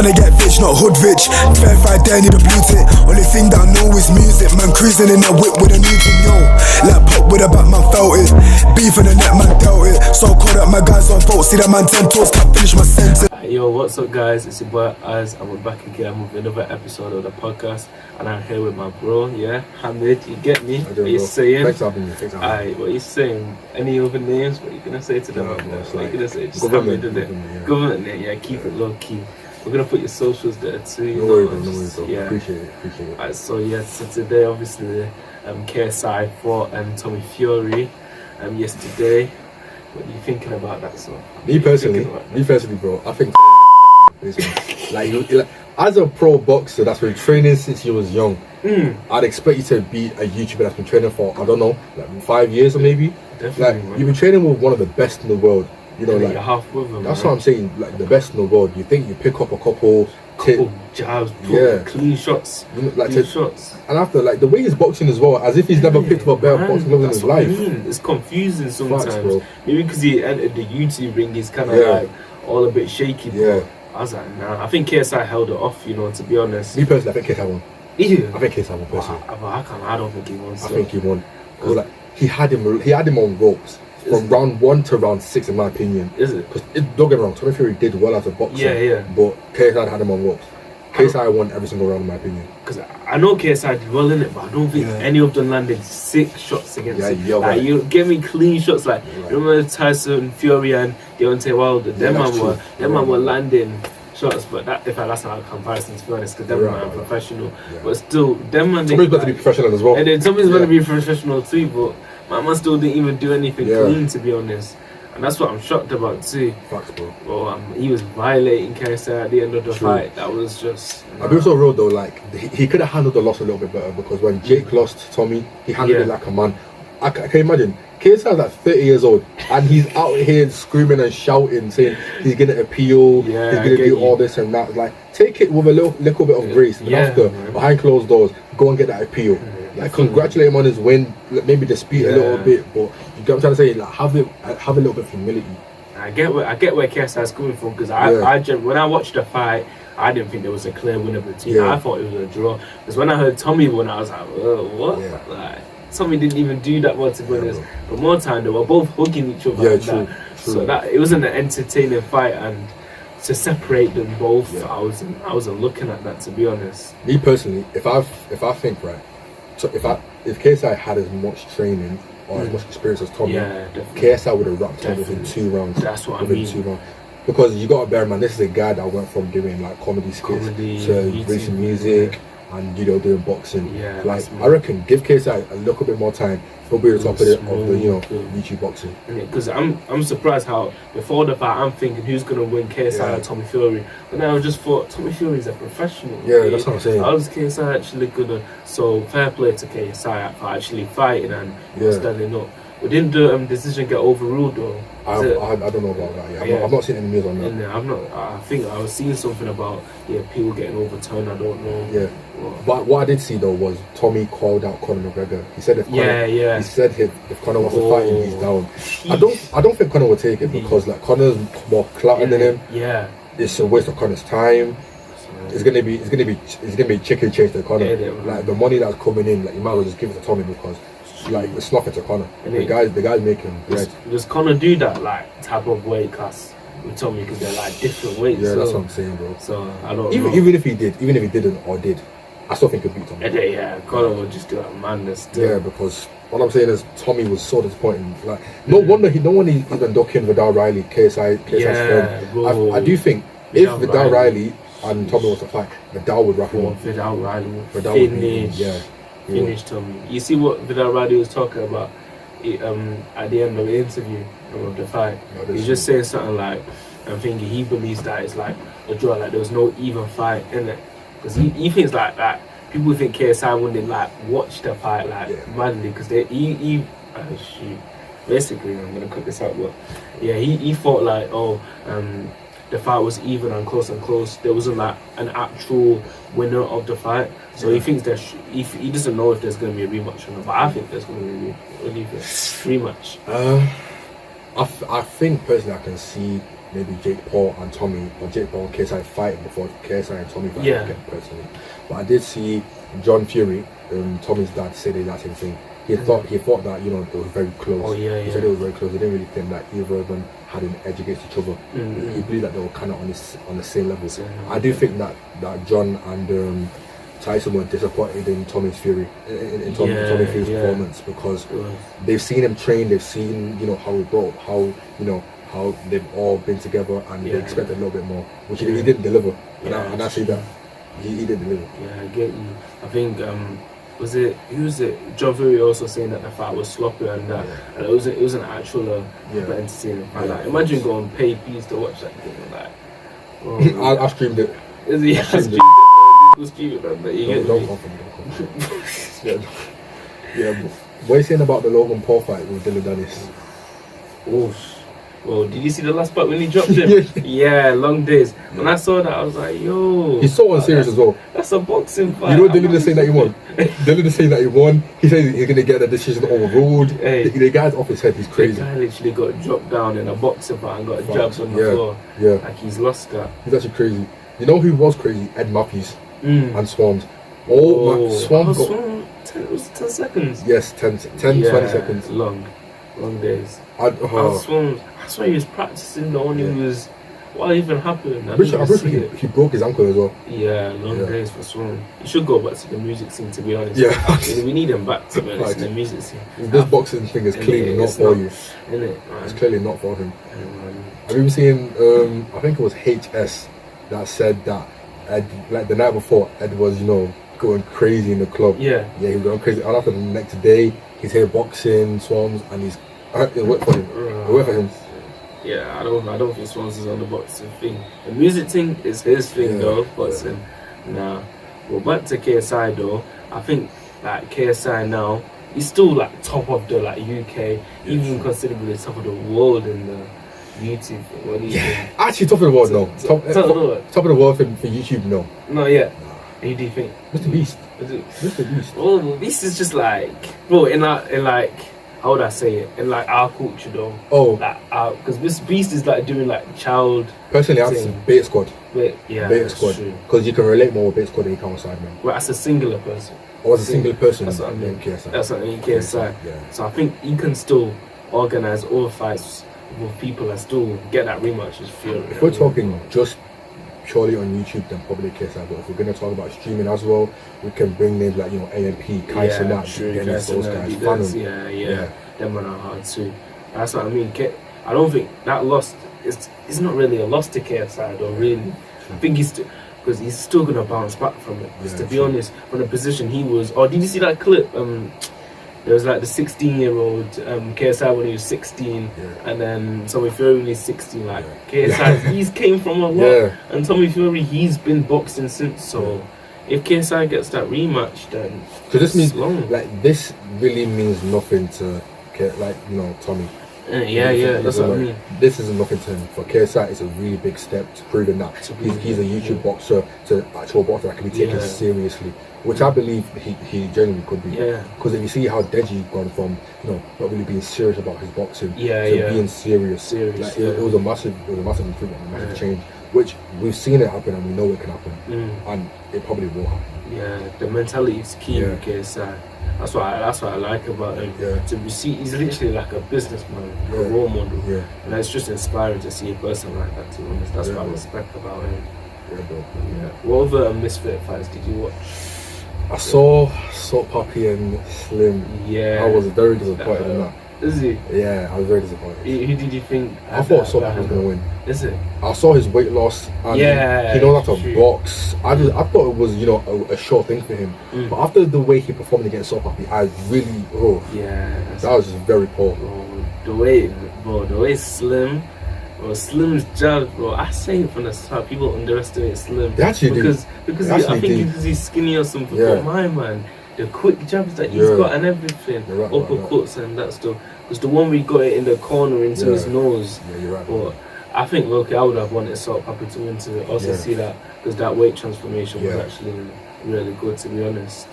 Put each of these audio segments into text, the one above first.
Tryna get rich, not hood rich. Verified there, need a blue tick. Only thing that I know is music. Man cruising in a whip with a new thing, yo. Like pop with a Batman felt it. Beef in the net, man dealt it. So cold that my guys on vote. See that man 10 toes, can't finish my sentence. Yo, what's up guys? It's your boy Az, and we're back again with another episode of the podcast. And I'm here with my bro, yeah, Hamid. You get me? What you saying? Thanks for having me. Aye, what you saying? Any other names? What you gonna say to them? No, bro, What you gonna say? Just government, Hamid, innit? yeah. Government name, yeah, keep it low key. We're gonna put your socials there too. No worries, bro. Yeah. Appreciate it. Alright, so today obviously KSI fought Tommy Fury yesterday. What are you thinking about that song? Me personally, bro, I think like as a pro boxer that's been training since you was young, I'd expect you to be a YouTuber that's been training for, I don't know, like 5 years or maybe. Definitely, like you've been training with one of the best in the world. You know, like you're half with them, that's what I'm saying. Like the best in the world. You think you pick up a couple jabs, clean shots, you know, like shots. And after, like the way he's boxing as well, as if he's never picked up a better boxing glove in his life. It's confusing sometimes. Facts, maybe because he entered the YouTube ring, he's kind of like all a bit shaky. Yeah. I was like, nah. I think KSI held it off. You know, to be honest. Me personally, I think KSI won. Yeah. I think KSI won personally. I don't think he won. So. I think he won. Cause like he had him on ropes. From round 1 to round 6, in my opinion. Is it? Because don't get me wrong, Tommy Fury did well as a boxer. Yeah. But KSI had him on ropes. KSI won every single round, in my opinion. Because I know KSI did well in it, but I don't think any of them landed 6 shots against him. Yeah, like right. you give me clean shots. Like remember Tyson Fury and Deontay Wilder. Them man were landing shots, but that's not a comparison, to be honest, because them man are professional. Yeah. But still, them man. Tommy's about to be professional as well. And then Tommy's about to be professional too, but my man still didn't even do anything clean, to be honest. And that's what I'm shocked about too. Facts, bro. Well, he was violating KSI at the end of the fight. That was just. I'll be so real though, like he could have handled the loss a little bit better, because when Jake lost Tommy, he handled it like a man. I can imagine. KSI is like 30 years old and he's out here screaming and shouting, saying he's gonna appeal, he's gonna do all this and that. Like, take it with a little bit of grace. And after, behind closed doors, go and get that appeal. Like, congratulate him on his win, maybe dispute a little bit, but you get what I'm trying to say, like have a little bit of humility. I get where KSI is coming from, because when I watched the fight, I didn't think there was a clear winner between. I thought it was a draw. Because when I heard Tommy won, I was like, what? Like, Tommy didn't even do that well, to be honest. But more time, they were both hugging each other. True. So that it wasn't an entertaining fight, and to separate them both, I wasn't looking at that, to be honest. Me personally, if I think right, so if KSI had as much training or as much experience as Tommy, KSI would have wrapped him within 2 rounds. That's what I mean. 2 rounds. Because you got to bear in mind, this is a guy that went from doing like comedy skits to releasing music. And doing boxing. Like I reckon, give KSI a little bit more time, he'll be at the top of the YouTube boxing. Because I'm surprised how before the fight I'm thinking who's gonna win, KSI or Tommy Fury. But now I just thought Tommy Fury's a professional. Yeah, that's what I'm saying. How is KSI actually gonna? So fair play to KSI for actually fighting and standing up. But didn't the decision get overruled though? I don't know about that. I've not seen any news on that. I've not. I think I was seeing something about the appeal getting overturned. I don't know. Yeah. But what I did see though was Tommy called out Conor McGregor. He said if Conor wants to fight him, he's down. I don't think Conor will take it, because like Conor's more clout than him. Yeah. It's a waste of Conor's time. It's gonna be chicken change to Conor. Like the money that's coming in, like you might as well just give it to Tommy, because like it's nothing to Conor. The guy's making bread. Does Conor do that like type of weight class with Tommy, because they're like different weights? Yeah, that's what I'm saying, bro. So I don't know. Even if he didn't or did, I still think he'd beat Tommy. Yeah, Conor would just do that madness. Yeah, because what I'm saying is Tommy was so disappointing. Like no wonder he's even ducking Vidal Riley, KSI's friend. I do think if Vidal Riley and Tommy was to fight, Vidal would wrap him up. Vidal Riley would finish Tommy. You see what Vidal Riley was talking about at the end of the interview of the fight? He's just saying something like, I'm thinking he believes that it's like a draw, like there was no even fight in it. Because he thinks like that. People think KSI wouldn't like watch the fight madly, because basically I'm gonna cut this out, but he thought like the fight was even and close. There wasn't like an actual winner of the fight, so he thinks he doesn't know if there's gonna be a rematch or not. But I think there's gonna be a rematch. I think personally I can see maybe Jake Paul and Tommy, or Jake Paul and KSI fighting before KSI and Tommy fighting again personally. But I did see John Fury, Tommy's dad, say the exact same thing. He thought that, you know, they were very close. Oh yeah, He said it was very close. He didn't really think that either of them had an edge against each other. He believed that they were kind of on the same level. I do think that John and Tyson were disappointed in Tommy's Fury, in Tommy Fury's performance, because they've seen him train, they've seen, you know, how he brought, how, you know, how they've all been together, and they expected a little bit more, which he didn't deliver. And I see that he didn't deliver. Yeah, I get you. I think who was it? John Fury also saying that the fight was sloppy and that, and it was an actual entertaining fight. Like, imagine going pay fees to watch that thing. Like, I streamed it. I streamed it. Stupid, man, but you get don't what are you saying about the Logan Paul fight with Dylan Dennis? Well, did you see the last part when he dropped him? Yeah, long days. When I saw that, I was like, yo. He's so unserious as well. That's a boxing fight. You know Dylan is saying that he won? Dylan is saying that he won. He says he's going to get the decision overruled. Hey, the guy's off his head, he's crazy. The guy literally got dropped down in a boxing fight and got jabs on the floor. Yeah. Like, he's lost that. He's actually crazy. You know who was crazy? Ed Matthews and Swans. Swans got... It was 10 seconds. Yes, 10 20 seconds. Long days. I swear he was practicing though, and he was... What even happened? I'm pretty sure he broke his ankle as well. Yeah, long days for Swan. He should go back to the music scene, to be honest. Yeah. We need him back, to be honest, in the music scene. This boxing thing is clearly not for you. It's clearly not for him. Have you ever seen, I think it was HS that said that Ed, like the night before, Ed was, you know, going crazy in the club. Yeah, he was going crazy. And after the next day, he's here boxing, Swans, and it worked for him. It worked for him. Yeah, I don't think Swans is on the boxing thing. The music thing is his thing though, boxing. Nah. Well, back to KSI though, I think like KSI now, he's still like top of the like UK, even considerably top of the world in the YouTube thing. What do you think? Actually, top of the world, no. Top of the world for YouTube, no. Not yet. Who do you think? Mr. Beast. Mr. Beast. Well, Beast is just like, bro, in like, how would I say it? In like our culture though. Oh. Like because this Beast is like doing like child. Personally, I'd say Bait Squad. Bait Squad. Because you can relate more with Bait Squad than you can with Sidemen. Well, as a singular person. Or as a single person. That's what I mean. KSI. That's what I mean, KSI. Yeah. So I think he can still organise all fights with people and still get that rematch. If we're talking just purely on YouTube, then probably KSI. But if we're going to talk about streaming as well, we can bring names like, you know, AMP, Kaiser, those guys. Yeah. Them are hard too. That's what I mean. I don't think that loss is not really a loss to KSI though, really. I think because he's still going to bounce back from it. To be honest, from the position he was. Oh, did you see that clip? There was like the 16-year-old KSI when he was 16, and then Tommy Fury when he's 16. Like KSI, he's came from a lot, and Tommy Fury, he's been boxing since. So if KSI gets that rematch, then this means like this really means nothing to Tommy. That's what I mean. This isn't nothing to him. For KSI, it's a really big step to proving that he's a YouTube boxer, to actual boxer that can be taken seriously, which I believe he genuinely could be. Because if you see how Deji gone from, you know, not really being serious about his boxing to being serious. Like, it was a massive improvement, a massive change, which we've seen it happen and we know it can happen, and it probably will happen. Yeah, the mentality is key with KSI. That's what I like about him. He's literally like a businessman, a role model. And it's just inspiring to see a person like that, to be honest. That's what I respect about him. What other Misfit fights did you watch? I saw Salt Poppy and Slim. I was very disappointed in that. Is he? Yeah, I was very disappointed. Who did you think? I thought Salt Poppy was going to win. Is it? I saw his weight loss and he knows how to box. I thought it was, you know, a sure thing for him. But after the way he performed against Salt Poppy, I really that was just very poor. The way Slim's jab, bro. I say it from the start. People underestimate Slim. They actually because because he's skinny or something. But my man, the quick jabs that he's got and everything, uppercuts and that stuff. Because the one we got it in the corner into his nose. Yeah, you're right. But I think I would have wanted Salt Poppy to win to also see that, because that weight transformation was actually really good, to be honest.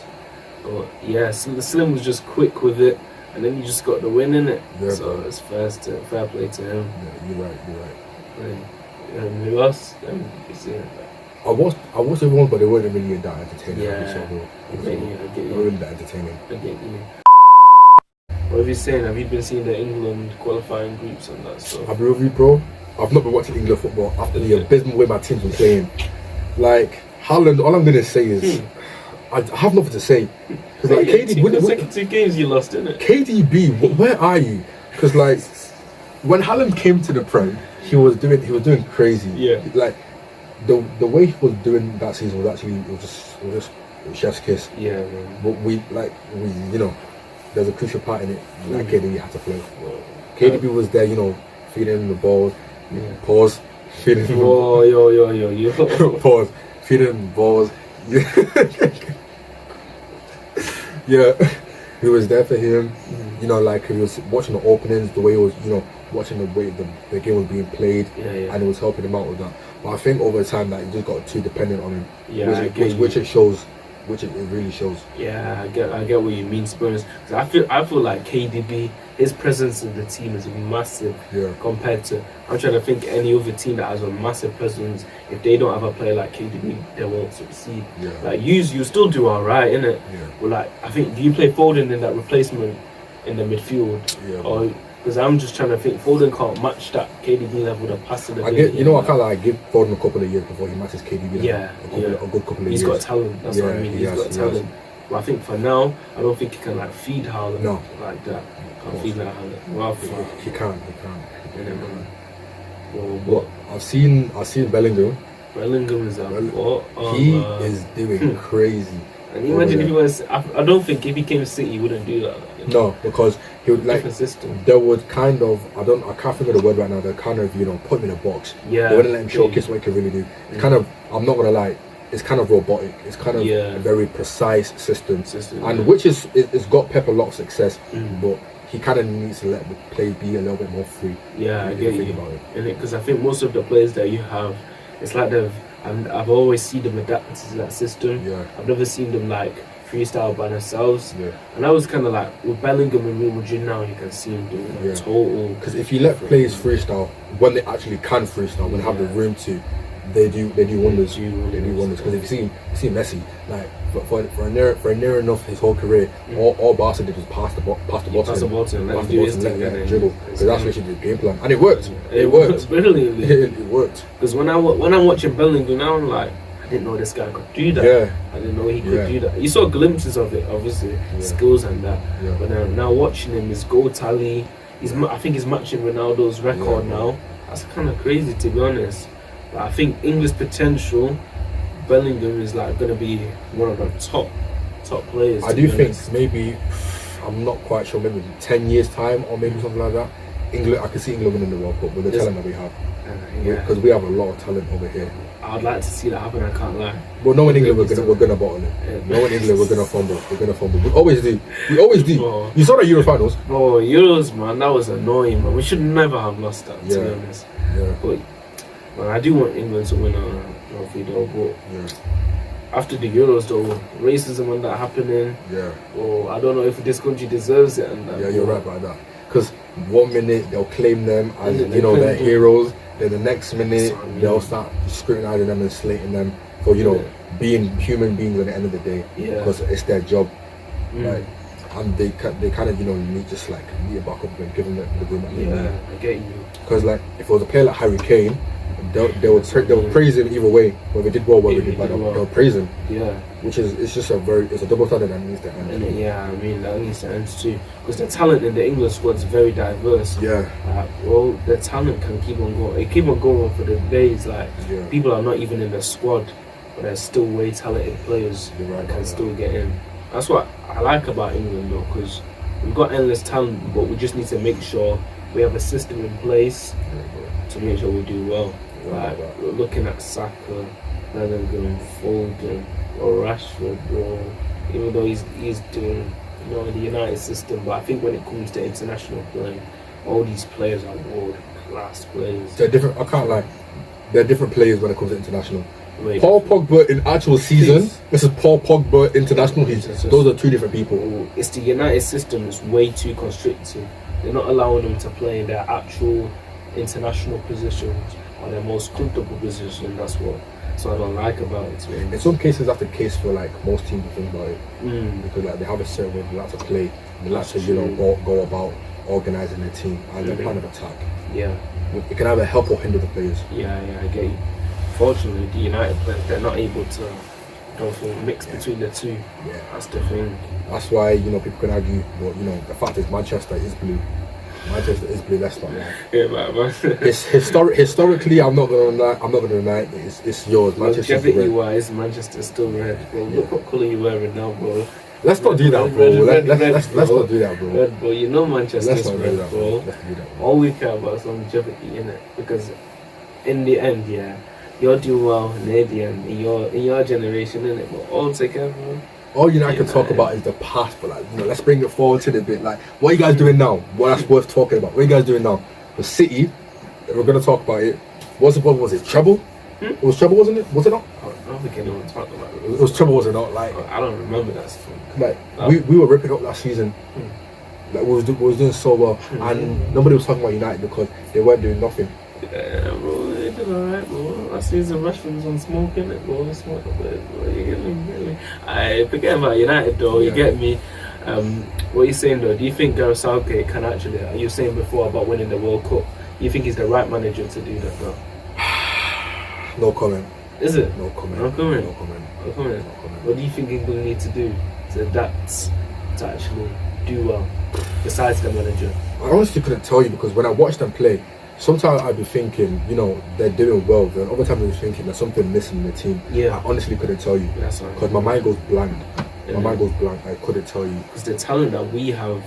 But Slim was just quick with it. And then you just got the win in it, so it's fair play to him. Yeah, you're right. And who else? I watched everyone, but they weren't really that entertaining. Yeah, I get you. They weren't really that entertaining. I get you. What have you saying? Have you been seeing the England qualifying groups and that stuff? I'll be with you, bro. I've not been watching England football after the abysmal way my team's been playing. Like Haaland, all I'm gonna say is I have nothing to say. Because like KDB, two games you lost, innit? KDB, where are you? Because like when Haaland came to the Prem, he was doing crazy. Yeah. Like the way he was doing that season was actually it was just chef's kiss. Yeah, man. But we there's a crucial part in it. Like KDB had to play. KDB was there, feeding him the ball. Yeah. Pause. Feeding him. Oh, yo. Pause. Feeding him balls. Yeah. He was there for him. Like he was watching the openings, the way he was, watching the way the game was being played, and it was helping him out with that. But I think over time that he just got too dependent on him. Yeah, which it shows. Which it really shows. Yeah, I get what you mean, Spurs. I feel like KDB, his presence in the team is massive compared to. I'm trying to think any other team that has a massive presence. If they don't have a player like KDB, they won't succeed. Yeah. Like you still do alright, innit? Yeah. But like I think, do you play Foden in that replacement in the midfield? Yeah. Or because I'm just trying to think, Foden can't match that KDB level of passing. I can't like give Foden a couple of years before he matches KDB. A good couple of years. He's got talent. That's what I mean. He's got talent. But I think for now, I don't think he can like feed Haaland like that. Can't feed like Haaland. Well, he can't. But I've seen Bellingham. Bellingham is he is doing crazy. And imagine if he was. I don't think if he came to City, he wouldn't do that. No, because he would like. They would kind of. I can't think of the word right now. They kind of put him in a box. Yeah. They wouldn't let him showcase what he can really do. It's kind of. I'm not gonna lie. It's kind of robotic. It's kind of a very precise system. And which it's got Pep a lot of success, but he kind of needs to let the play be a little bit more free. Yeah, I get you. Because I think most of the players that you have, it's like I've always seen them adapt to that system. Yeah. I've never seen them like freestyle by themselves. Yeah. And I was kind of like with Bellingham and Real Madrid now, you can see him doing total. Because if you let players freestyle when they actually can freestyle, when they have the room to, they do wonders. They do wonders. Because if you see Messi, like for near enough his whole career, all Barca did was pass the ball to him, and dribble. Because that's literally the game plan, and it worked. It worked brilliantly. It worked. Because when I'm watching Bellingham now, I'm like, I didn't know this guy could do that. Yeah. I didn't know he could do that. You saw glimpses of it, obviously, skills and that. Yeah. But now watching him, his goal tally, I think he's matching Ronaldo's record now. That's kind of crazy, to be honest. But I think English potential, Bellingham is like going to be one of the top players. I do think maybe, I'm not quite sure, maybe 10 years time or maybe something like that. England, I can see England winning the World Cup with the talent that we have. Because we have a lot of talent over here. I'd like to see that happen. I can't lie. Well, knowing England, we're gonna bottle it. Knowing England, we're gonna fumble. We always do. Oh. You saw the Euro finals. Oh, Euros, man, that was annoying, man. We should never have lost that. To be honest. Yeah. But man, I do want England to win a trophy though. But after the Euros though, racism and that happening. Yeah. Oh, I don't know if this country deserves it. And that, you're right about that. Because 1 minute they'll claim them as they're heroes. Then the next minute they'll start scrutinizing them and slating them for being human beings at the end of the day, because it's their job. Like, and they kind of need just like meet it back up and give them the room that they need. I get you. Because like if it was a player like Harry Kane, they would praise him either way. Whether they did well, whether they did bad, they'll praise him. Yeah. Which is it's a double standard that needs to end. Yeah, I mean that needs to end too. Because the talent in the English squad is very diverse. Yeah. Well, the talent can keep on going. It keep on going for the days. Like people are not even in the squad, but there's still way talented players that can still get in. That's what I like about England though, because we've got endless talent, but we just need to make sure we have a system in place to make sure we do well. Like we're looking at Saka, Bellingham, Foden, or Rashford, or even though he's doing the United system, but I think when it comes to international play, all these players are world class players. They're different. I can't lie. They're different players when it comes to international. Paul Pogba in actual season, this is Paul Pogba international. Those are two different people. It's the United system is way too constricted. They're not allowing them to play in their actual international positions. or their most comfortable position. That's what I don't like about it. In some cases, that's the case for like most teams. You think about it, because like they have a certain way they like to play, they like to go about organising their team and their plan of attack. Yeah, it can either help or hinder the players. Yeah, I get you. Fortunately, the United players, they're not able to, mix between the two. Yeah, that's the thing. That's why people can argue, but the fact is Manchester is blue. Manchester is blue. That's not right. Yeah, man. It's historically, I'm not gonna deny. It's yours. Manchester's red. Wise, Manchester's still red. Bro, look what colour you wearing now, bro. Let's not do that, bro. Let's not do that, bro. Red, bro. You know Manchester's red, that, bro. Let's do that, bro. All we care about is longevity, innit? Because in the end, yeah, you're doing well in the end, in your generation, innit? But all together, bro. All United can talk about is the past, but let's bring it forward to the bit. Like, what are you guys doing now? What that's worth talking about? What are you guys doing now? The City, we're gonna talk about it. What's the problem? Was it treble? It was treble, wasn't it? Was it not? I don't think anyone talked about it. It was treble, was it not? Like, I don't remember that stuff. Like, we were ripping up last season. Like, we was doing so well, and nobody was talking about United because they weren't doing nothing. Yeah, bro, they did alright, bro. Last season, Rashford was on smoking it, bro. Smoke a bit, bro. You get me? I forget about United, though. You get me? What are you saying, though? Do you think Gareth Southgate can actually? You were saying before about winning the World Cup. Do you think he's the right manager to do that, though? No comment. Is it? No comment. No comment. No comment. No comment. No comment. What do you think England need to do to adapt to actually do well besides the manager? I honestly couldn't tell you because when I watched them play, sometimes I'd be thinking, they're doing well. Then other times I'd be thinking there's something missing in the team. Yeah. I honestly couldn't tell you. That's right. Because my mind goes blank. My mind goes blank. I couldn't tell you. Because the talent that we have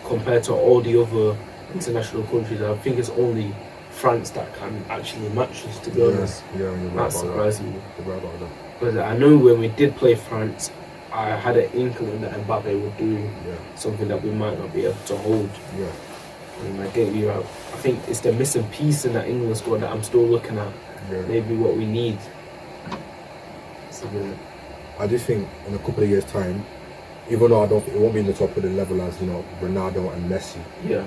compared to all the other international countries, I think it's only France that can actually match us, to be honest. Yeah, you're right. That's surprising me. You're right about that. Because I know when we did play France, I had an inkling that Mbappe would do something that we might not be able to hold. Yeah. And I get you out. I think it's the missing piece in that England squad that I'm still looking at. Yeah. Maybe what we need. So, I just think in a couple of years' time, even though I don't think it won't be in the top of the level as Ronaldo and Messi,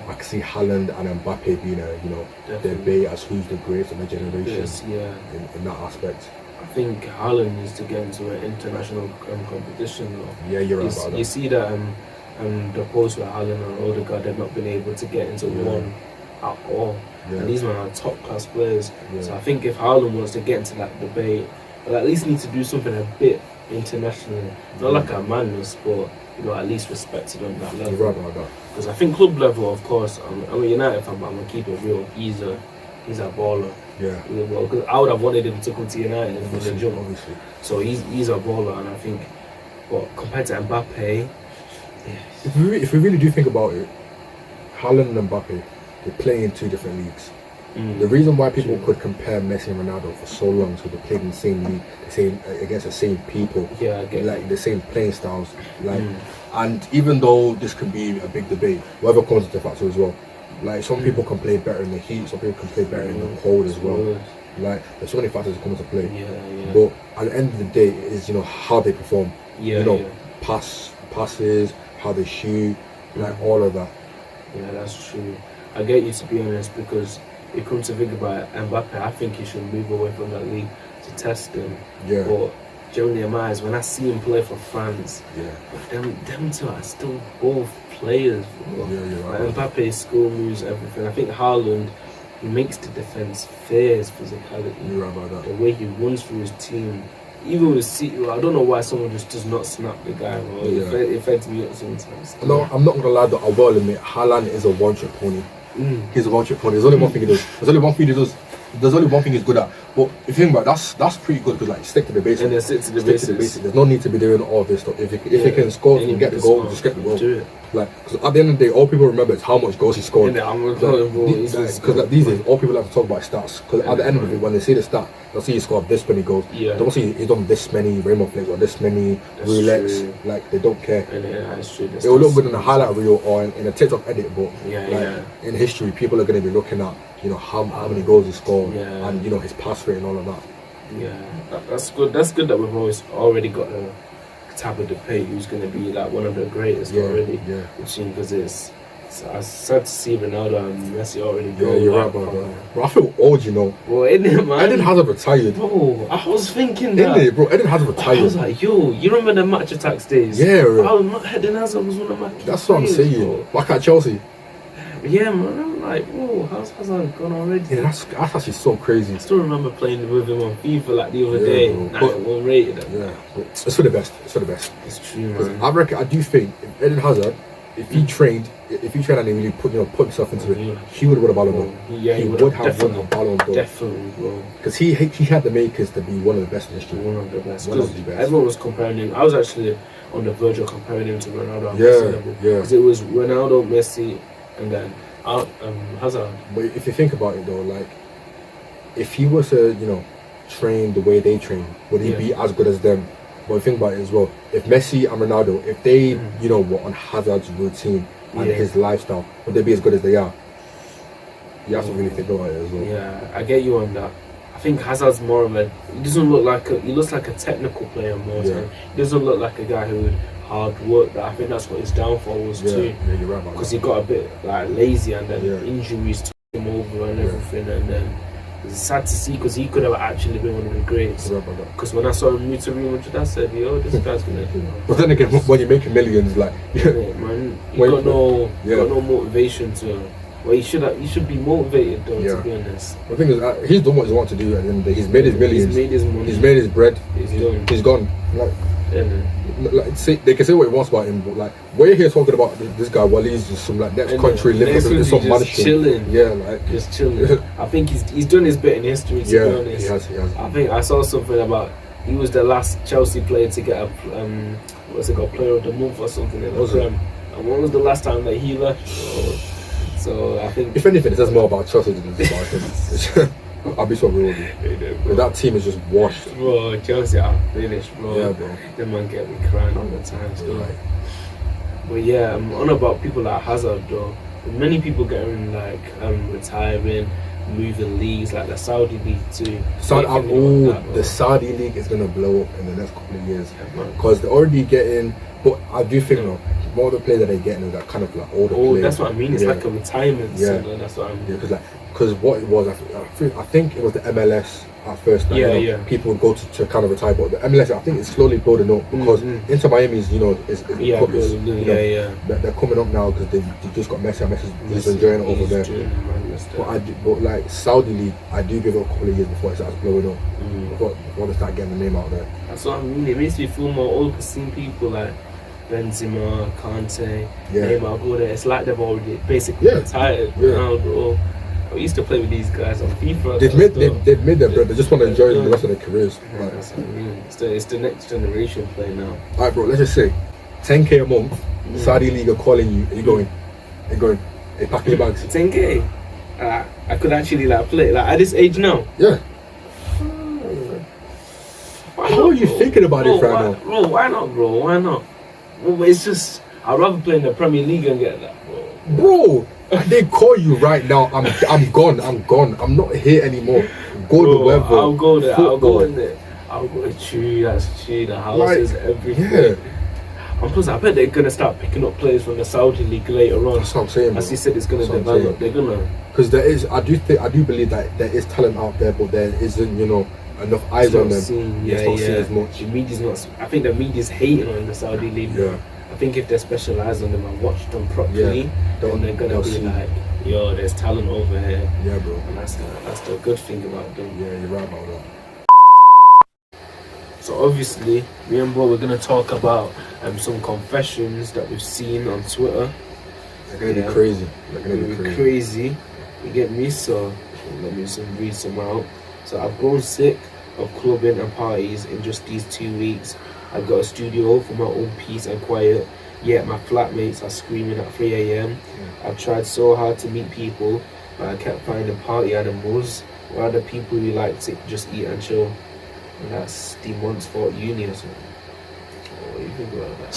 I can see Haaland and Mbappe being a debate as who's the greatest of the generation. Yes, in that aspect. I think Haaland needs to get into an international competition though. Yeah, you're right about that. You see that the post with Haaland and Odegaard, they've not been able to get into one at all. Yeah. And these men are top class players. Yeah. So I think if Haaland wants to get into that debate, well, at least need to do something a bit internationally. Not like a madness, but at least respected on that level. You're right about that. Because I think club level, of course, I'm a United fan, but I'm gonna keep it real. He's a baller. Yeah. Because I would have wanted him to come to United from the jump. Obviously. So he's a baller, and I think, but compared to Mbappe, if we really do think about it, Haaland and Mbappe, they play in two different leagues. The reason why people could compare Messi and Ronaldo for so long is because they played in the same league, against the same people, the same playing styles. And even though this could be a big debate, whatever comes into factor as well. Like some people can play better in the heat, some people can play better in the cold as well. Like there's so many factors that come into play. But at the end of the day, it is how they perform. Passes, how they shoot, all of that. Yeah, that's true. I get you, to be honest, because it comes to think about Mbappe, I think he should move away from that league to test him. Yeah. But during their minds, when I see him play for France, them two are still both players. Bro. Yeah, you're right. Mbappe's skill moves, everything. I think Haaland, he makes the defense fear his physicality. You're right about that. The way he runs through his team. Even with City, I don't know why someone just does not snap the guy, bro. It feds me up sometimes. No, I'm not gonna lie though, I will admit Haaland is a one-trick pony. He's a one-trick pony. There's only one thing he does. There's only one thing he's good at. But if you think about it, that's pretty good because stick to the basics. And then stick to the basics. There's no need to be doing all this stuff. If he can score and get the goal, just get the goal. Because at the end of the day, all people remember is how much goals he scored. Because these days, all people like to talk about stats. Because at the end of it, when they see the stat, they'll see he scored this many goals. They don't see he's done this many rainbow flicks or this many roulettes. They don't care. That's true. It will look good in a highlight reel or in a TikTok edit, but in history, people are going to be looking at how many goals he scored and his pass rate and all of that. Yeah, that's good. That's good that we've already got a type of debate who's going to be one of the greatest already. Yeah. Because it's So I was sad to see Ronaldo and Messi already go. Yeah, you're right about that. Bro, I feel old, you know. Bro, isn't it, man? Eden Hazard retired. Bro, I was thinking that. Isn't it, bro? Eden Hazard retired. I was like, yo, you remember the match attacks days? Yeah, bro. Eden Hazard was one of my That's what I'm saying. bro. Back at Chelsea. Yeah, man. I'm like, whoa, how's Hazard gone already? Yeah, that's actually so crazy. I still remember playing with him on FIFA like the other day. Bro. Nah, it wasn't rated. Yeah, it's for the best. It's for the best. It's true, Because man. I do think if Eden Hazard, if he trained and he really put himself into it, he would have won a Ballon d'Or. Yeah, he would have won a Ballon d'Or. Definitely, bro. Because he had the makers to be one of the best in history. One of the best. One of the best. Everyone was comparing him. I was actually on the verge of comparing him to Ronaldo and Yeah, Messi. yeah. Because it was Ronaldo, Messi, and then Hazard. But if you think about it though, like if he was to, train the way they train, would he be as good as them? But think about it as well. If Messi and Ronaldo, if they, were on Hazard's routine and his lifestyle, would they be as good as they are? You have to really think about it as well. Yeah, I get you on that. I think Hazard's more of he doesn't look like he looks like a technical player more time. He doesn't look like a guy who would hard work. I think that's what his downfall was too. Yeah, you're right about that. Because he got a bit like lazy and then injuries took him over and everything, and then it's sad to see because he could have actually been one of the greats. Because when I saw him move to Real Madrid, I said, yo, this guy's gonna do it. But then again, when you're making millions, like man, you got no motivation to. Well, he should be motivated though. To be honest, the thing is, he's done what he wants to do, and he's made his millions. He's made his money. He's made his bread. He's done. He's gone. They can say what he wants about him, but like we're here talking about this guy while he's just some like next country living with some man chilling. Yeah, like just chilling. I think he's done his bit in history. To be honest, he has. I think I saw something about he was the last Chelsea player to get a what's it called, Player of the Month or something in the Prem. And when was the last time that he left? So I think if anything, it says more about Chelsea than about him. I'll be so real with you. That team is just washed. Bro, Chelsea are finished, bro. Yeah, bro. Them man get me crying all the time. So like, but yeah, I'm on about people like Hazard though. Many people getting like retiring, moving leagues like the Saudi league too. The Saudi league is gonna blow up in the next couple of years because they're already getting. But I do think more of the players that they're getting is that kind of like older players. That's what I mean. It's like a retirement. Yeah, that's what I mean. Yeah, because what it was, I think it was the MLS at first. Like, people would go to kind of retire, but the MLS, I think it's slowly building up because Inter Miami is, they're coming up now because they just got Messi. Messi's enjoying it over there. But like Saudi league, I do give it a couple of years before it starts blowing up. Before they start getting the name out there. That's what I mean. It makes me feel more old because seeing people like Benzema, Kante, Neymar go there. It's like they've already basically retired. Ronaldo. I used to play with these guys on FIFA. They've made their bread. They just want to enjoy the rest of their careers. That's what I mean. It's the next generation play now. Alright, bro. Let's just say, 10k a month. Saudi league are calling you. Are you going? Are you packing your bags? 10k. I could actually play at this age now. Yeah. How are you thinking about it right now? Bro, why not, bro? Why not? Well, it's just I'd rather play in the Premier League and get that, bro. Bro, they call you right now. I'm gone. I'm not here anymore. Go to wherever. I'll go there. Football. I'll go in there. I'll go to that's true. The houses, everything. Yeah. And plus, I bet they're gonna start picking up players from the Saudi league later on. That's what I'm saying. As you said, it's gonna develop. They're gonna. Because there is, I do believe that there is talent out there, but there isn't, enough eyes on them. Seen as much. The media's not. I think the media's hating on the Saudi league. Yeah. I think if they specialise on them and watch them properly, then they're gonna be like, yo, there's talent over here. Yeah, bro. And that's the good thing about them. Yeah, you're right about that. So obviously, me and bro, we're gonna talk about some confessions that we've seen on Twitter. They're gonna be crazy. They're gonna be crazy. You get me? So let me read some out. So I've grown sick of clubbing and parties in just these 2 weeks. I've got a studio for my own peace and quiet, yet my flatmates are screaming at 3 a.m. I've tried so hard to meet people, but I kept finding party animals, or other people who like to just eat and chill. And that's the months for uni or something. What do you think about that?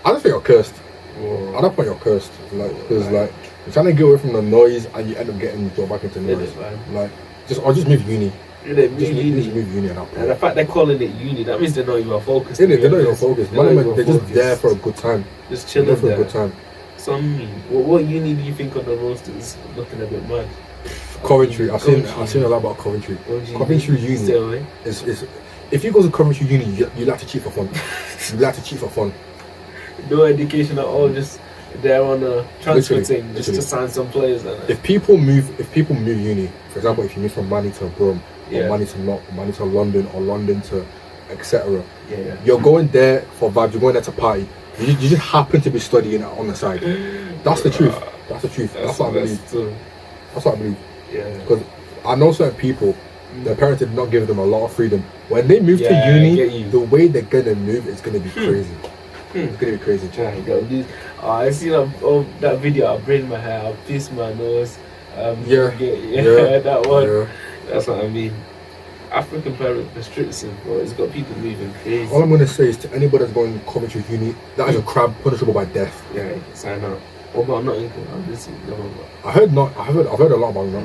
I don't think you're cursed. I don't think you're cursed. Because you're trying to get away from the noise and you end up getting brought back into noise. Just move uni. Just move uni at that point. And the fact they're calling it uni, that means they're not even focused. They're not even focused. They're just there for a good time. Just chilling for a good time. Some what uni do you think of the roasters looking a bit mad? Coventry. I've seen a lot about Coventry. Coventry uni is if you go to Coventry uni, you like to cheat for fun. You like to cheat for fun. No education at all. Just they're on a transfer thing, just to sign some players. If people move uni, for example, if you move from Manny to Brum, or Manny to London, or London to etc. You're going there for vibes. You're going there to party. You just happen to be studying on the side. That's the truth. That's the truth. That's what I believe. That's what I believe. Yeah. Because I know certain people, their parents did not give them a lot of freedom. When they move to uni, the way they're gonna move is gonna be crazy. It's gonna be crazy. I seen that video. I braid my hair. I pierce my nose. That one. Yeah. That's what I mean. African parent restrictions, bro. It's got people moving crazy. All I'm gonna say is to anybody that's going to Coventry uni, that is a crime punishable by death. Yeah, sign up. Oh, but I'm not in. I've heard a lot about it.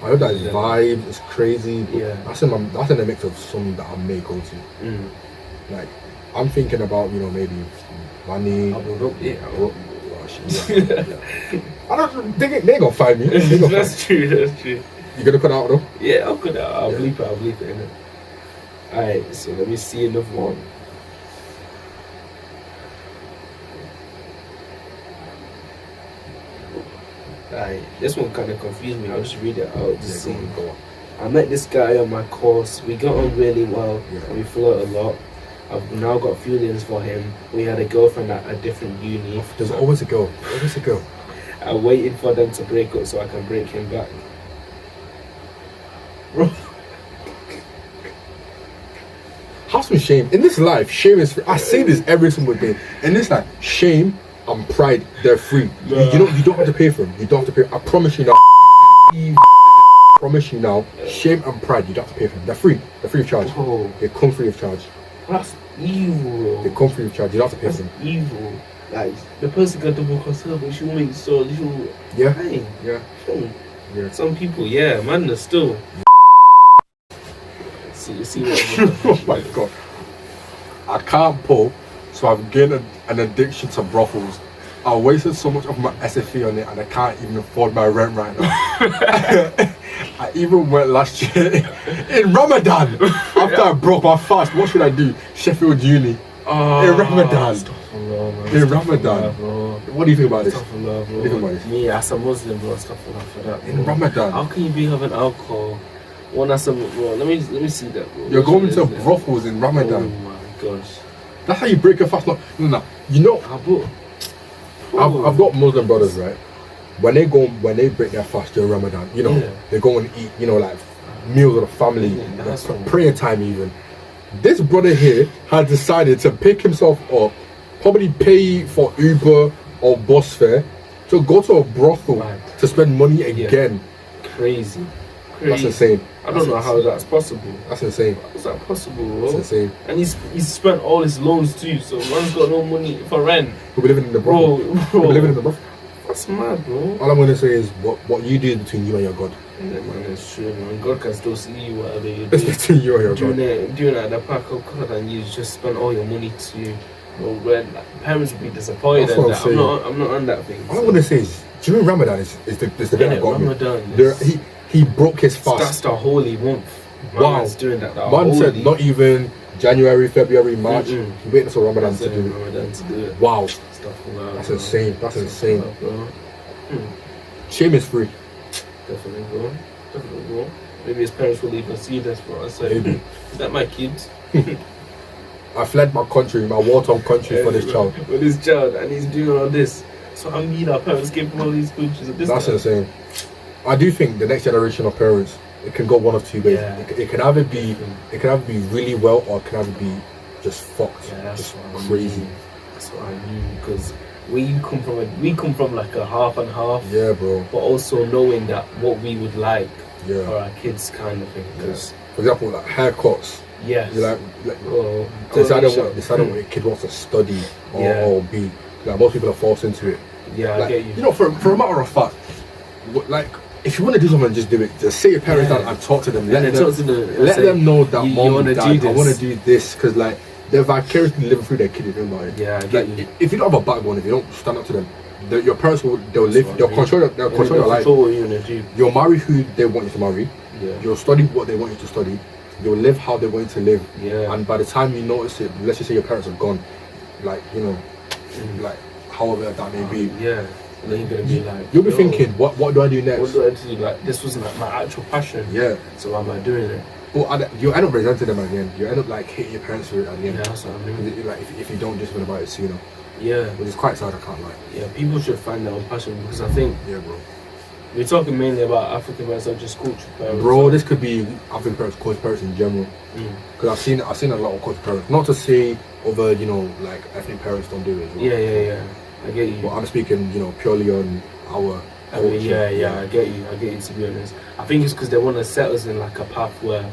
I heard that it's vibes, it's crazy. Yeah. That's in the mix of some that I may go to. Like, I'm thinking about, maybe money. I don't. They ain't gonna find me. That's true. You gonna cut out though? Yeah, I'll cut it out. I'll bleep it. Innit? Alright, so let me see another one. Alright, this one kind of confused me. I'll just read it out. Just see. I met this guy on my course. We got on really well. And we flirt a lot. I've now got feelings for him. We had a girlfriend at a different uni. There's always a girl. I'm waiting for them to break up so I can break him back. Bro. Have some shame. In this life, shame is free. I say this every single day. In this life, shame and pride, they're free. You don't have to pay for them. You don't have to pay. I promise you now. Shame and pride, you don't have to pay for them. They're free. They're free of charge. Oh. They come free of charge. That's evil. They come free of charge. You don't have to pay for them. Evil. Like, the person got double herself, but she'll make so little. Yeah. Pain. Yeah. Yeah. Some people, madness still. See what oh my god. I can't pull, so I've gained an addiction to brothels. I wasted so much of my SFE on it and I can't even afford my rent right now. I even went last year in Ramadan. After I broke my fast, what should I do? Sheffield Uni. In Ramadan. In Ramadan. What do you think about this? What do you think about this? Me, as a Muslim, bro, astaghfirullah for that. In Ramadan. How can you be having alcohol? Well, that's bro, let me see that, bro. You're going to brothels in Ramadan. Oh my gosh. That's how you break your fast. No. I've got Muslim brothers, right? When they break their fast during Ramadan, they go and eat, like meals with the family, prayer time even. This brother here has decided to pick himself up, probably pay for Uber or bus fare, to go to a brothel to spend money again. Crazy. That's insane. I don't know how that's possible. That's insane. How is that possible, bro? That's insane. And he's spent all his loans too, so man's got no money for rent. We'll be living in the brothel. Bro. We'll be living in the brothel. That's mad, bro. All I'm going to say is what you do is between you and your God. Yeah, man, it's true, man. God can still see you, whatever you do. It's between you and your God. Doing it at the park of God, and you just spend all your money to. When parents would be disappointed. That's what I'm not on that thing. All I'm going to say is during Ramadan is the bit that got me. He broke his fast. That's the holy month. Wow. Doing that. Man said not even January, February, March. He waited until Ramadan to do it. Wow. That's insane. That's insane. Shame is free. Definitely, bro. Maybe his parents will even see this for us. Maybe. Is that my kids? I fled my country, my war-torn country for this child. For this child, and he's doing all this. So I mean, our parents came from all these countries. That's insane. I do think the next generation of parents, it can go one of two ways. Yeah. It can either be really well, or it can either be just fucked, just crazy. That's what I mean, because we come from like a half and half. Yeah, bro. But also knowing that what we would like for our kids, kind of thing. Because for example, like haircuts. Yes. You deciding what your kid wants to study or be. Like most people are forced into it. Yeah, like, I get you. For a matter of fact, like, if you want to do something, just do it. Just sit your parents down and talk to them. Let them know that mom, dad, I want to do this, because like they're vicariously living through their kid. You know, I get you. If you don't have a backbone, if you don't stand up to them, your parents they'll control your life. Control what you're gonna do. You'll marry who they want you to marry. Yeah. You'll study what they want you to study. You'll live how they want you to live. Yeah. And by the time you notice it, let's just say your parents are gone, like, you know, like however that may be. Yeah. And then you're gonna be like, you'll be thinking, what do I do next? What do I do? Like, this wasn't like my actual passion. Yeah. So why am I doing it? Well, you end up resenting them at the end. You end up like hating your parents for it at the end. Yeah, that's what I mean. Like if you don't do something about it sooner. Yeah. Which is quite sad, I can't lie. Yeah, people should find their own passion, because I think bro. we're talking mainly about African parents, not just culture parents. Bro, this could be African parents, culture parents in general. Because I've seen a lot of culture parents. Not to say other, you know, like ethnic parents don't do it as well. Yeah. I get you. But I'm speaking, you know, purely on our I mean, yeah, I get you, to be honest. I think it's because they want to set us in like a path where,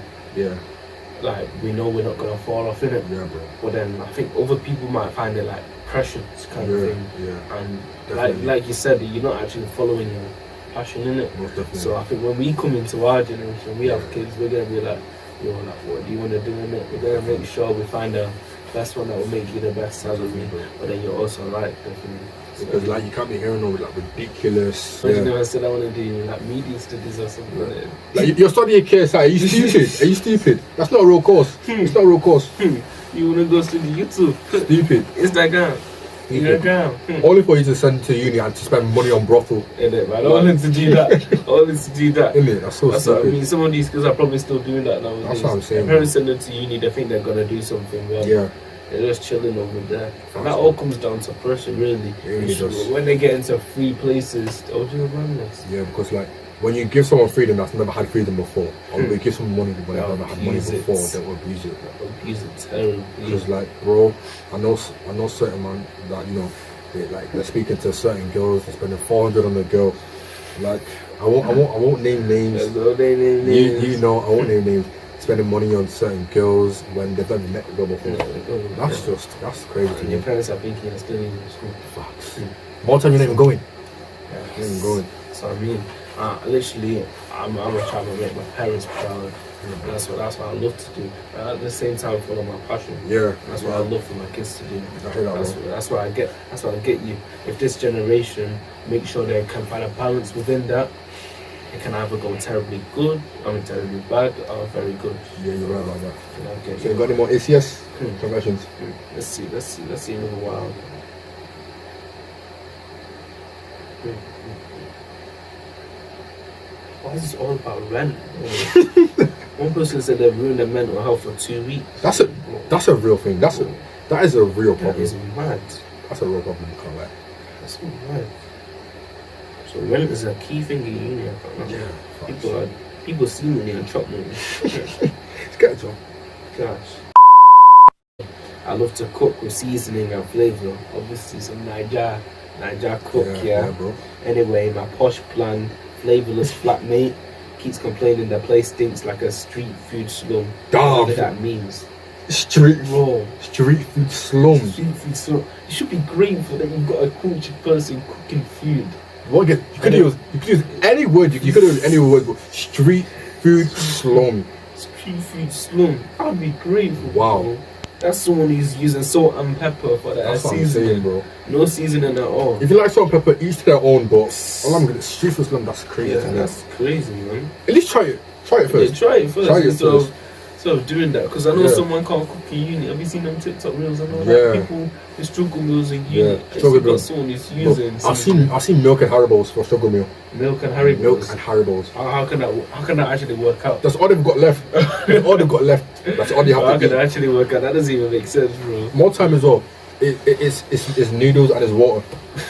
like, we know we're not going to fall off in it. Yeah, bro. But then I think other people might find it like pressure kind of thing. Yeah. And like you said, you're not actually following your passion in it. Most definitely. So I think when we come into our generation, we have kids, we're going to be like, yo, like, what do you want to do in it? We're going to make sure we find the best one that will make you the best out of me. But then you're also right, definitely. Because like you can't be hearing all like ridiculous. You know, I said I want to do like media studies or something like that. Like you're studying KSI. Are you stupid? Are you stupid? That's not a real course. It's not a real course. You want to go study YouTube? Stupid. Instagram. Only for you to send to uni and to spend money on brothel. Innit, man? I wanted to do that. Innit? That's so stupid. What I mean. Some of these kids are probably still doing that nowadays. That's what I'm saying. Their parents send them to uni, they think they're gonna do something. Well, yeah. They're just chilling over there. And that all comes down to pressure, really. It really does. When they get into free places, they'll do madness. Yeah, because like when you give someone freedom that's never had freedom before, or you give someone money when they've never had money before, they'll abuse it. Abuse it terribly. Because like, bro, I know certain man that, you know, they're speaking to certain girls, they're spending 400 on a girl. Like, I won't name names. You know, I won't name names. Spending money on certain girls when they've never met a girl before. That's crazy to me. Your parents are thinking you're still in school. Facts. More time you're not even going. Yeah, you're not even going. So I mean, literally, I'm a child to make my parents proud. And that's what I love to do. At the same time, follow my passion. Yeah. That's what I love for my kids to do. I hear that. That's what I get you. If this generation make sure they can find a balance within that, it can either go terribly good, terribly bad, or very good. Yeah, you're right about that. Okay. So you got any more ACS conversions? Let's see another while. Why is this all about rent? One person said they've ruined their mental health for 2 weeks. That's a real thing. That is a real problem. That is mad. That's a real problem. You can't lie. That's mad. So rent is a key thing in uni. Yeah. People see money and chop money. It's get a job. Gosh. I love to cook with seasoning and flavour. Obviously some Niger cook, yeah. Bro. Anyway, my posh plan, flavourless flatmate keeps complaining the place stinks like a street food slum. Damn. What that means. Street food slum. Street food slum. You should be grateful that you've got a cultured person cooking food. You could use any word. You could use any word. But street food slum. Street food slum. I'd be grateful. Wow. Bro. That's someone who's using salt and pepper for that seasoning, bro. No seasoning at all. If you like salt and pepper, each to their own. But all I'm gonna street food slum. That's crazy. Yeah, that's crazy, man. At least try it. Try it first. Yeah, try it first. So doing that, because I know someone can't cook in uni. Have you seen them TikTok reels and all that? People who struggle meals in uni. Yeah, struggle meals. Someone who's using. I've seen milk and Haribo's for struggle meal. Milk and Haribo's. How can that actually work out? That's all they've got left. That's all they've got left. That's all they have to How can that actually work out? That doesn't even make sense, bro. More time as well. It's noodles and it's water.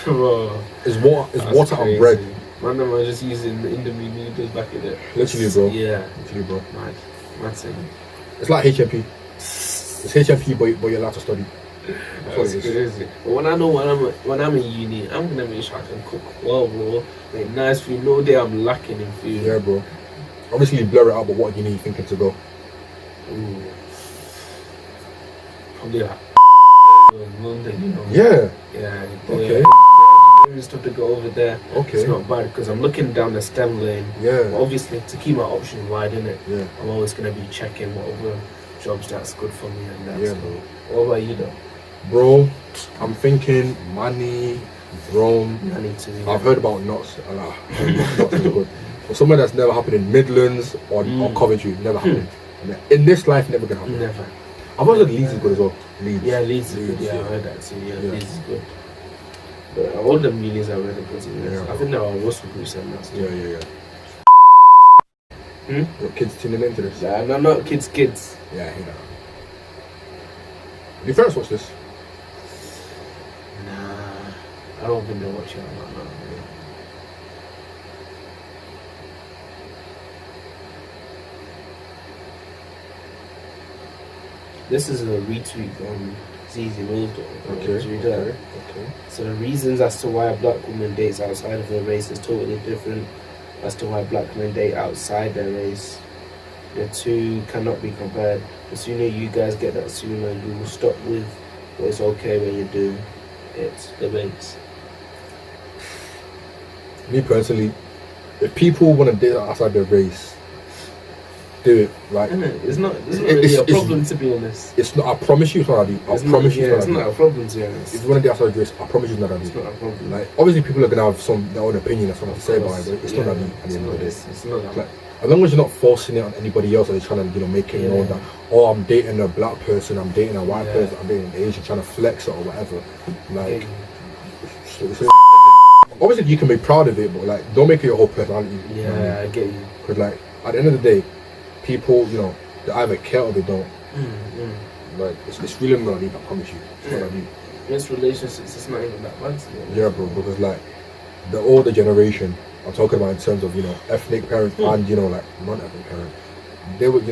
Bro. It's water and bread. Man, I'm just using the Indomie noodles back in there. Literally, bro. Yeah. Literally, bro. Mad thing. It's like HMP. It's HMP, but you're allowed to study. That's crazy. But when I'm in uni, I'm gonna make sure I can cook well, bro. Like nice food. No day I'm lacking in food. Yeah, bro. Obviously, you blur it out, but what uni you thinking to go? Ooh. Probably like London, you know. Yeah. Yeah. Okay. Stuff to go over there. Okay. It's not bad because I'm looking down the STEM lane. Yeah. But obviously, to keep my options wide, innit? Yeah. I'm always gonna be checking what other jobs that's good for me and that. Yeah, so. bro. What about you, though? Bro, I'm thinking money, Rome. I need to. I've heard about Knots. Knots is good. But somewhere that's never happened in Midlands or Coventry, never happened. In this life, never gonna happen. Never. I've heard Leeds is good as well. Leeds. Yeah, Leeds is good. Yeah, I heard that too. Yeah, Leeds is good. But all the unis are really good. I think there are Russell groups and that. Yeah. Your kids tuning into this? Yeah, no, not kids. Yeah, I hear that. Your parents watch this? Nah, I don't think they watch it. No. This is a retweet from ZZ Mills. Okay. So the reasons as to why a black woman dates outside of her race is totally different as to why black men date outside their race. The two cannot be compared. The sooner you guys get that, sooner you will stop with but it's okay when you do it. Debates. Me personally, if people want to date outside their race, do it. Like, it's not really a problem, to be honest. It's not. I promise you, it's not a deal. I promise you, it's not a problem, to be honest. If you want to date outside your race, I promise you, it's not a deal. It's not a problem. Like, obviously, people are gonna have their own opinion and something to say about it, but it's not a deal. At the end of the day, it's not. Like, as long as you're not forcing it on anybody else, or you're trying to, make it known that, oh, I'm dating a black person, I'm dating a white person, I'm dating an Asian, trying to flex it or whatever. Like, obviously you can be proud of it, but like, don't make it your whole personality. Yeah, I get you. Because like, at the end of the day, people, they either care or they don't. Like, it's really not deep, I promise you. It's not that deep. This relationships, it's not even that bad. Yeah, bro, because like, the older generation, I'm talking about in terms of, ethnic parents and, like, non-ethnic parents, they would,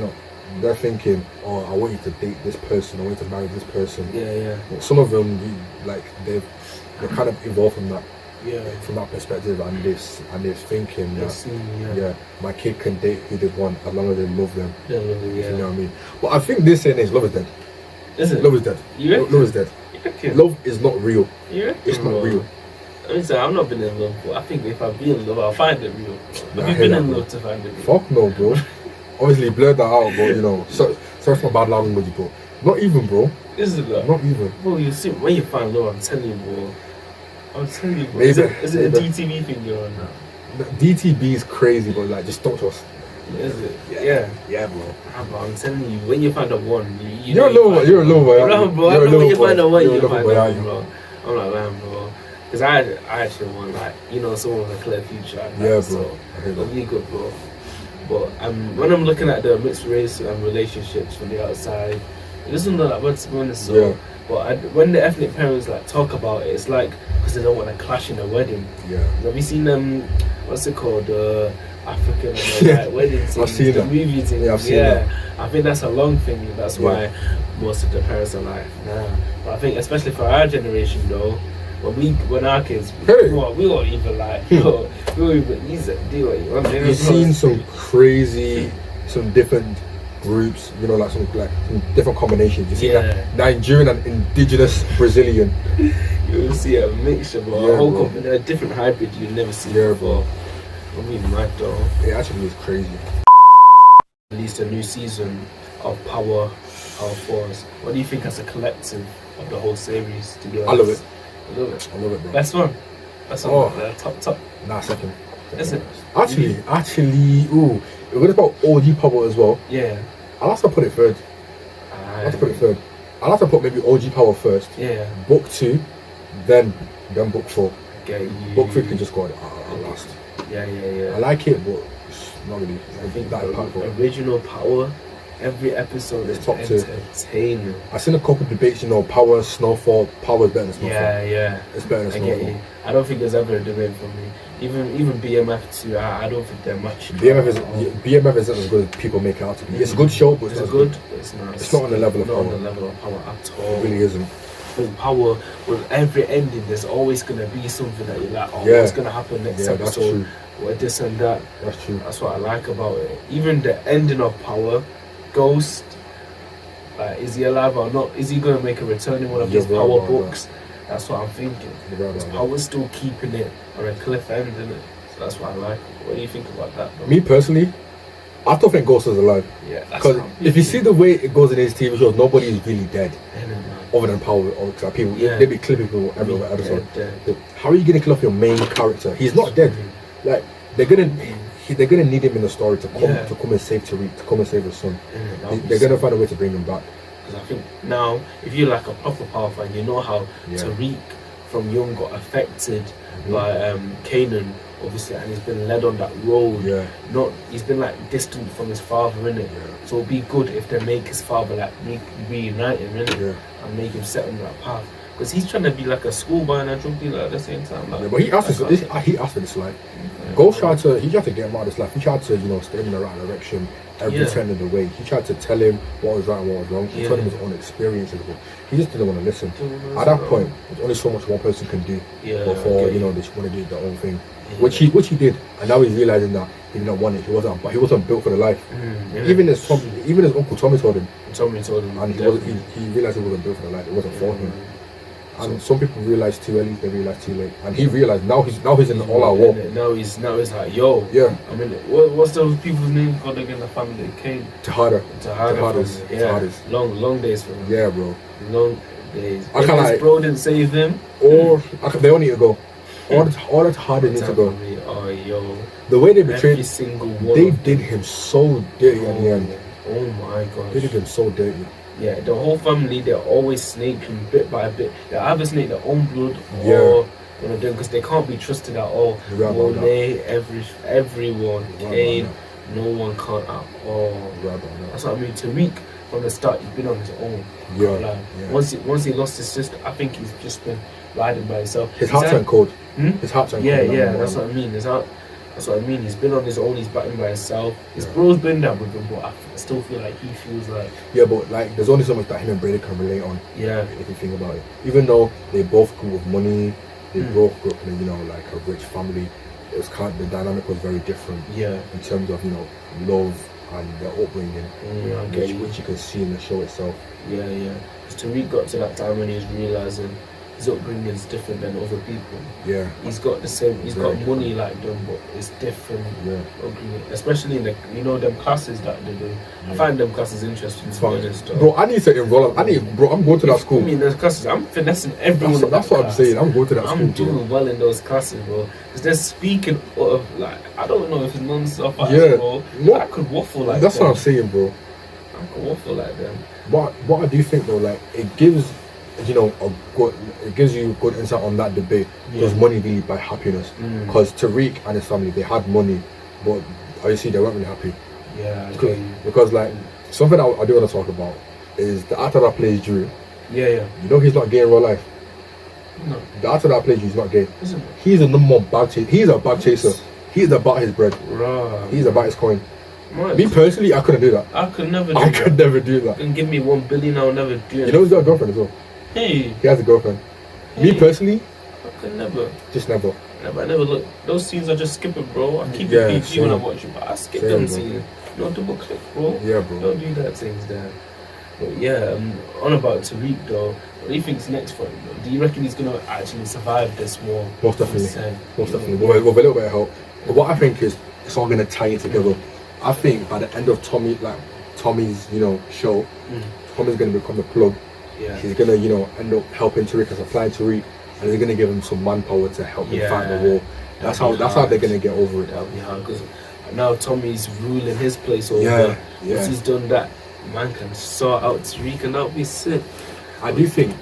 they're thinking, oh, I want you to date this person, I want you to marry this person. Yeah. But some of them, they're kind of evolved from that. Yeah. From that perspective, and they're thinking that, my kid can date who they want as long as they love them. Yeah. You know what I mean? But I think this saying is love is dead. Is it? Love is dead. Love is dead. Love is not real. It's not real. I mean, I've not been in love, but I think if I be in love, I'll find it real. Have you been in love to find it real? Fuck no, bro. Obviously, blur that out, but sorry for my bad language, bro. Not even, bro. Is it that? Not even. Bro, you see, when you find love, I'm telling you, bro. Maybe, is it a DTV thing you're on now? DTB is crazy, but like, just don't trust. Is it? Yeah, bro. Bro, I'm telling you, when you find a one, you're a lover. You're a lover, bro. I know when you find a one, you find a one, bro. I'm like, man, bro. Because I actually want, like, someone with a clear future. Yeah, bro. So, it'll be good, bro. But when I'm looking at the mixed race relationships from the outside, it doesn't look like bad, to be honest. So, yeah. But when the ethnic parents like talk about it, it's like because they don't want to clash in a wedding. Yeah. Have you seen what's it called? African wedding thing. I've seen that. Movie thing. Yeah, I've seen that. I think that's a long thing. That's why most of the parents are like, nah. But I think especially for our generation though, when our kids, we won't even like, we won't even do what you want. You've seen some different groups, like some different combinations. You see that Nigerian and indigenous Brazilian. You will see a mixture, bro. A whole a different hybrid you never see before. I mean, mad though. It actually is crazy. Released a new season of Power Force. What do you think as a collective of the whole series? To be honest, I love it. I love it, bro. Best one. That's one. Top. Nah, second. Is it? Actually, ooh, we're gonna talk OG Power as well. Yeah. I'll have to put it third. I'll have to put maybe OG Power first. Yeah. Book 2, then Book 4. Okay. Book 3 can just go last. Yeah. I like it, but it's not really. I think that impactful. Original Power. Every episode is top entertaining. I've seen a couple of debates, Power, Snowfall. Power is better than Snowfall. Yeah. It's better than Snowfall. I don't think there's ever a debate for me. Even BMF too. I don't think they're much. BMF isn't as good as people make it out to be. It's a good show, but it's not good. It's not. It's not on the level of Power. On the level of Power at all. It really isn't. With Power, with every ending, there's always gonna be something that you're like, what's gonna happen next episode? That's true. Or this and that. That's true. That's what I like about it. Even the ending of Power, Ghost. Is he alive or not? Is he going to make a return in one of his Power books? That's what I'm thinking. Power's still keeping it on a cliff end, isn't it? So that's what I like. What do you think about that, bro? Me personally, I don't think Ghost is alive. Yeah, because if you see the way it goes in his TV shows, nobody is really dead. other than power, or people, Yeah. they be clipping people every other episode. Dead. How are you gonna kill off your main character? He's not dead. Like they're gonna need him in the story to come and save Tariq, to come and save his son. They're gonna find a way to bring him back. Because I think now, if you're like a proper power fan, you know how Tariq from young got affected by Kanan, obviously, and he's been led on that road. He's been like distant from his father, innit? So it'd be good if they make his father like reunite him, innit? And make him set on that path. Because he's trying to be like a schoolboy and a drug dealer at the same time. Like, but he asked for this life. Ghost tried to get him out of this life. He tried to, steer him in the right direction every turn of the way. He tried to tell him what was right and what was wrong. He told him his own experiences, but he just didn't want to listen. At that point, there's only so much one person can do before they just want to do their own thing. Which he did, and now he's realizing that he did not want it. He wasn't built for the life. Even his uncle Tommy told him, and he realized he wasn't built for the life. It wasn't for him. And some people realize too early, they realize too late. And he realized now he's in the all-out war. Now he's like, yo. Yeah. I mean, what's those people's names called again? The family that came. Tahada's. Long days for him. Yeah, bro. Long days. I can't his bro didn't save him. Or they all need to go. All the Tahada need to go. Oh, yo. The way they betrayed, every single one. They did him so dirty in the end. Oh my gosh. They did him so dirty. Yeah, the whole family, they're always snaking bit by bit. They either snake their own blood or because they can't be trusted at all. Everyone, Kane, no one can't at all. That's what I mean. Tariq, from the start, he's been on his own. Once he lost his sister, I think he's just been riding by himself. His heart turned cold. His heart turned cold. That's what I mean. That's what I mean. He's been on his own. He's battling by himself. His bro's been there with him, but I still feel like he feels like... Yeah, but like there's only so much that him and Brady can relate on. Yeah. If you think about it. Even though they both grew with money, they both grew up in, like a rich family, it was the dynamic was very different. Yeah. In terms of, love and their upbringing, which you can see in the show itself. Yeah. Because Tariq got to that time when he was realising his upbringing is different than other people. Yeah. He's got money like them, but it's different. Yeah. Especially in them classes that they do. Yeah. I find them classes interesting. It's fun. Bro, I need to enroll. I'm going to that school. I mean, those classes, I'm finessing everyone. That's what I'm saying. I'm going to that school. I'm doing well in those classes, bro. Because they're speaking of I don't know if it's non-stop, bro. I could waffle like that's them. What I'm saying, bro. I could waffle like them. But what I do think though, it gives. It gives you good insight on that debate. Does money really buy happiness? Because Tariq and his family, they had money, but obviously they weren't really happy. Yeah, because something I do want to talk about is the actor that plays Drew. Yeah. He's not gay in real life. No. The actor that plays Drew is not gay. Isn't it? He's a number one bag chaser. He's a bag chaser. He's about his bread. Right. He's about his coin. Right. Me personally, I couldn't do that. I could never do that. You can give me 1 billion, I'll never do it. He's got a girlfriend as well. Hey. He has a girlfriend. Hey. Me personally, I could never. Just never. I never look. Those scenes I just skip it, bro. I keep it PG when I watch it, but I skip them scenes. No double click, bro. Yeah, bro. Don't do that things there. But yeah, on about Tariq though. What do you think's next for him? Do you reckon he's gonna actually survive this war? Most definitely. Most definitely. With a little bit of help. But what I think is it's all gonna tie in together. I think by the end of Tommy's show, Tommy's gonna become the plug. Yeah. He's gonna, end up helping Tariq and supplying Tariq, and he's gonna give him some manpower to help him fight the war. That's how they're gonna get over it. That'll be hard because now Tommy's ruling his place over. Once he's done that, man can sort out Tariq, and that'll be sick. I do think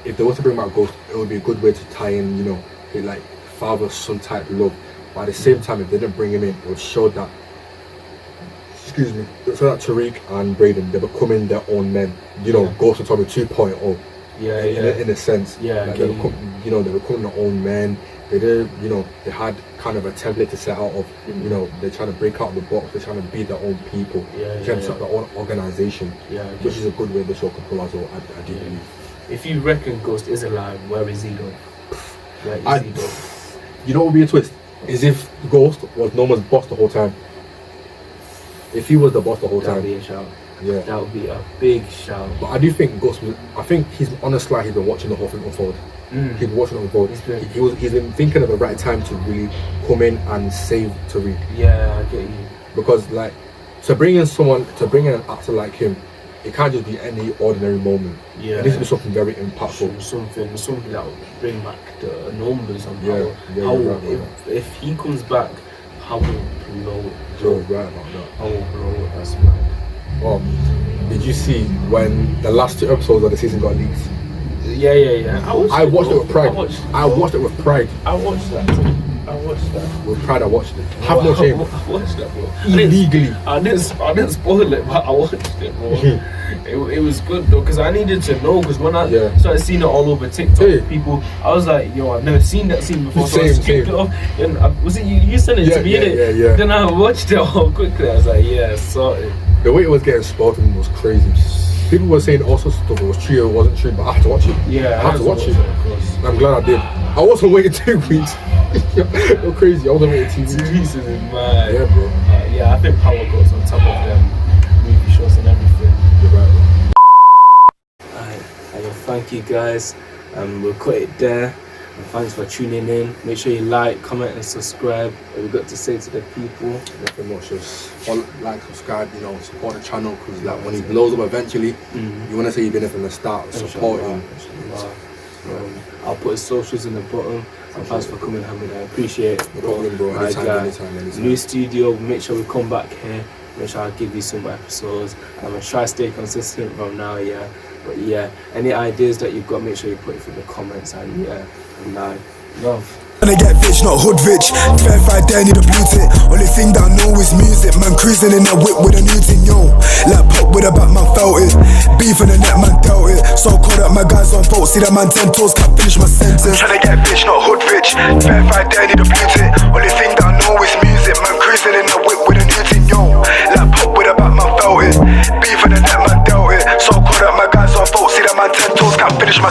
if they were to bring back Ghost, it would be a good way to tie in, with father-son type love. But at the same time, if they didn't bring him in, it would show that. So that Tariq and Braden, they're becoming their own men. Ghost and Tommy 2.0. In a sense. Yeah. They're becoming their own men. They did, they had kind of a template to set out of. They're trying to break out of the box. They're trying to be their own people. They're trying to set their own organization. Which is a good way the show can pull as well. I do believe. If you reckon Ghost is alive, where is he though? Where is he though? You know what would be a twist? Is if Ghost was Norman's boss the whole time. If he was the boss the whole time, that would be a shout. Yeah, that would be a big shout. But I do think Ghost was. I think he's on the slide. He's been watching the whole thing unfold. He's been watching it unfold. He's been thinking of the right time to really come in and save Tariq. Yeah, I get you. Because to bring in an actor like him, it can't just be any ordinary moment. Yeah. It needs to be something very impactful. Something that will bring back the numbers and Yeah, how you're right, if he comes back, how will blow it? You're right about that. How will blow it? That's mad. Did you see when the last 2 episodes of the season got leaked? Yeah. I watched it with pride. I watched it with pride. I watched that. With pride, I watched it. Have no shame. I watched that, bro. Illegally. I didn't spoil it, but I watched it, bro. it was good though, because I needed to know. Because when I started seeing it all over TikTok, people, I was like, yo, I've never seen that scene before. So I skipped it off. And was it you sent it to me? Yeah. Then I watched it all quickly. I was like, yeah, sorted. The way it was getting spoken was crazy. People were saying all sorts of stuff. It was true, it wasn't true, but I had to watch it. Yeah, I had to watch it. I'm glad I did. I wasn't waiting 2 weeks. You're crazy. I wasn't waiting 2 weeks. 2 weeks is mad. Yeah, bro. Yeah, I think Power goes on top of them movie shows and everything. You're right, bro. Alright, thank you guys. We'll cut it there. And thanks for tuning in. Make sure you like, comment, and subscribe. What we got to say to the people? Nothing much. Just follow, like, subscribe. Support the channel, because like when he blows up eventually, you want to say you've been there from the start. Support him. I'll put his socials in the bottom. And thanks for coming, Hamid. I appreciate it. No problem, bro. Anytime. New studio. Make sure we come back here. Make sure I give you some more episodes. I'm gonna try to stay consistent from now, But any ideas that you've got, make sure you put it in the comments. And love. Tryna get rich, not hood rich. Verified there, need a blue tick. Only thing that I know is music. Man cruising in a whip with a new thing, yo. Like pop with a back, man felt it. Beef in the net, man dealt it. So caught up, my guys on fault. See that man 10 toes, can't finish my sentence. Tryna get rich, not hood rich. Verified there, need a blue tick. Only thing that I know is music. Man cruising in a whip with a new thing, yo. Like pop with a back, man felt it. Beef in the net, man dealt it. So caught up, my guys on fault. See that man 10 toes, can't finish my